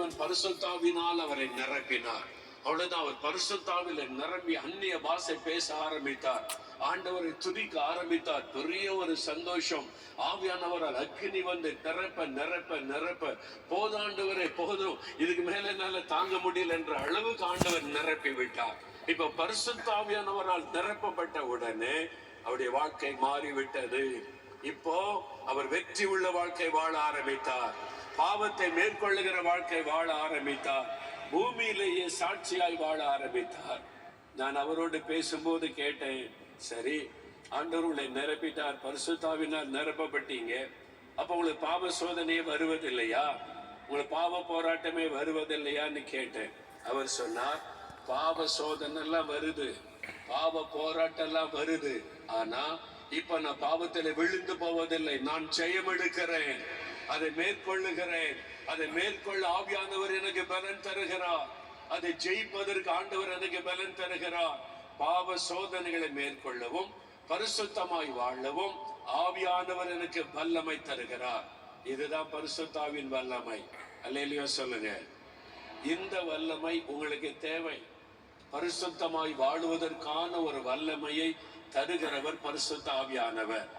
தேவன் பரிசுத்தாவினால் அவரை நிரப்பினார். அவ்வளவுதான், அவர் பரிசுத்தாவில நிரம்பி அந்நிய பாஷை பேச ஆரம்பித்தார். ஆண்டவரை துதிக்க ஆரம்பித்தார். பெரிய ஒரு சந்தோஷம். ஆவியானவரால் அக்கினி வந்து நிரப்ப நிரப்ப நிரப்ப போதாண்டவரே போதும், இதுக்கு மேல என்னால தாங்க முடியல என்ற அளவுக்கு ஆண்டவர் நிரப்பி விட்டார். இப்ப பரிசுத்த ஆவியானவரால் நிரப்பப்பட்ட உடனே அவருடைய வாழ்க்கை மாறிவிட்டது. இப்போ அவர் வெற்றி உள்ள வாழ்க்கை வாழ ஆரம்பித்தார். பாவத்தை மேற்கொள்ளுகிற வாழ்க்கை வாழ ஆரம்பித்தார். பூமியிலேயே சாட்சியாய் வாழ ஆரம்பித்தார். நான் அவரோடு பேசும்போது கேட்டேன், சரி ஆண்டவர் உங்களை நிரப்பிட்டார், பரிசுத்தாவினால் நிரப்பப்பட்டீங்க, அப்ப உங்களுக்கு பாவ சோதனையே வருவதில்லையா, உங்களுக்கு பாவ போராட்டமே வருவதில்லையான்னு கேட்டேன். அவர் சொன்னார், பாவ சோதனை எல்லாம் வருது, பாவ போராட்டம் எல்லாம் வருது, ஆனா இப்ப நான் பாவத்தில விழுந்து போவதில்லை, நான் ஜெயம் எடுக்கிறேன், அதை மேற்கொள்ளுகிறேன். அதை மேற்கொள்ள ஆவியானவர் எனக்கு பலன் தருகிறார். அதை ஜெயிப்பதற்கு ஆண்டவர் எனக்கு பலன் தருகிறார். பாவ சோதனைகளை மேற்கொள்ளவும் பரிசுத்தமாய் வாழவும் ஆவியானவர் எனக்கு வல்லமை தருகிறார். இதுதான் பரிசுத்தாவின் வல்லமை. அல்லேலூயா சொல்லுங்க. இந்த வல்லமை உங்களுக்கு தேவை. பரிசுத்தமாய் வாழுவதற்கான ஒரு வல்லமையை தருகிறவர் பரிசுத்த ஆவியானவர்.